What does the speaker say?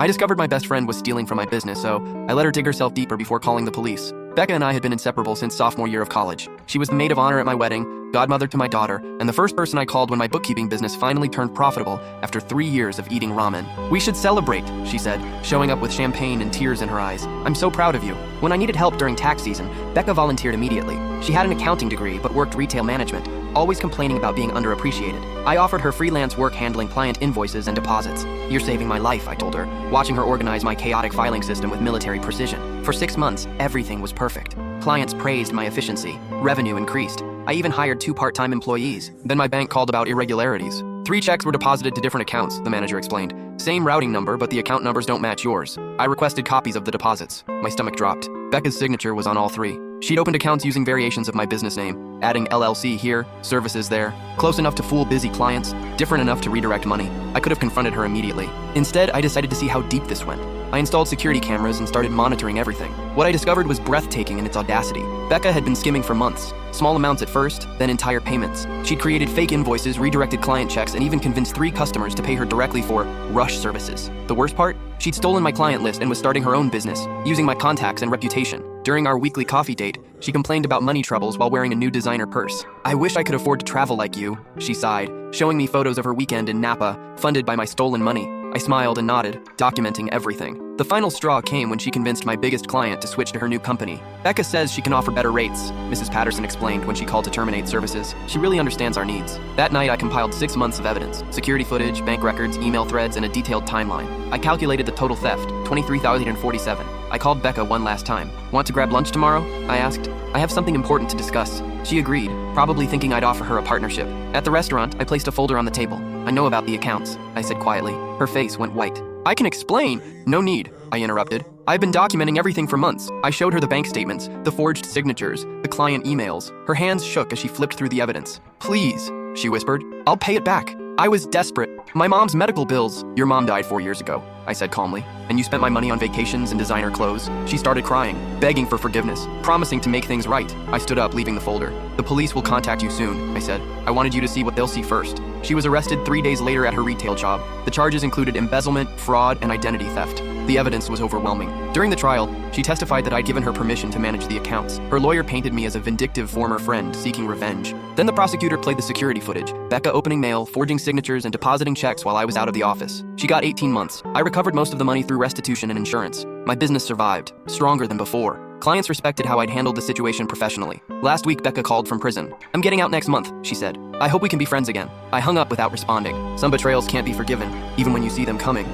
I discovered my best friend was stealing from my business, so I let her dig herself deeper before calling the police. Becca and I had been inseparable since sophomore year of college. She was the maid of honor at my wedding, godmother to my daughter, and the first person I called when my bookkeeping business finally turned profitable after 3 years of eating ramen. "We should celebrate," she said, showing up with champagne and tears in her eyes. "I'm so proud of you." When I needed help during tax season, Becca volunteered immediately. She had an accounting degree but worked retail management, always complaining about being underappreciated. I offered her freelance work handling client invoices and deposits. "You're saving my life," I told her, watching her organize my chaotic filing system with military precision. For 6 months, everything was perfect. Clients praised my efficiency. Revenue increased. I even hired 2 part-time employees. Then my bank called about irregularities. 3 checks were deposited to different accounts, the manager explained. Same routing number, but the account numbers don't match yours. I requested copies of the deposits. My stomach dropped. Becca's signature was on all 3. She'd opened accounts using variations of my business name, adding LLC here, services there, close enough to fool busy clients, different enough to redirect money. I could have confronted her immediately. Instead, I decided to see how deep this went. I installed security cameras and started monitoring everything. What I discovered was breathtaking in its audacity. Becca had been skimming for months. Small amounts at first, then entire payments. She'd created fake invoices, redirected client checks, and even convinced 3 customers to pay her directly for rush services. The worst part? She'd stolen my client list and was starting her own business, using my contacts and reputation. During our weekly coffee date, she complained about money troubles while wearing a new designer purse. "I wish I could afford to travel like you," she sighed, showing me photos of her weekend in Napa, funded by my stolen money. I smiled and nodded, documenting everything. The final straw came when she convinced my biggest client to switch to her new company. "Becca says she can offer better rates," Mrs. Patterson explained when she called to terminate services. "She really understands our needs." That night, I compiled 6 months of evidence, security footage, bank records, email threads, and a detailed timeline. I calculated the total theft, $23,047. I called Becca one last time. "Want to grab lunch tomorrow?" I asked. "I have something important to discuss." She agreed, probably thinking I'd offer her a partnership. At the restaurant, I placed a folder on the table. "I know about the accounts," I said quietly. Her face went white. "I can explain." "No need," I interrupted. "I've been documenting everything for months." I showed her the bank statements, the forged signatures, the client emails. Her hands shook as she flipped through the evidence. "Please," she whispered. "I'll pay it back." I was desperate. "My mom's medical bills." "Your mom died 4 years ago," I said calmly. "And you spent my money on vacations and designer clothes." She started crying, begging for forgiveness, promising to make things right. I stood up, leaving the folder. "The police will contact you soon," I said. "I wanted you to see what they'll see first." She was arrested 3 days later at her retail job. The charges included embezzlement, fraud, and identity theft. The evidence was overwhelming. During the trial, she testified that I'd given her permission to manage the accounts. Her lawyer painted me as a vindictive former friend seeking revenge. Then the prosecutor played the security footage, Becca opening mail, forging signatures, and depositing checks while I was out of the office. She got 18 months. I recovered most of the money through restitution and insurance. My business survived, stronger than before. Clients respected how I'd handled the situation professionally. Last week, Becca called from prison. "I'm getting out next month," she said. "I hope we can be friends again." I hung up without responding. Some betrayals can't be forgiven, even when you see them coming.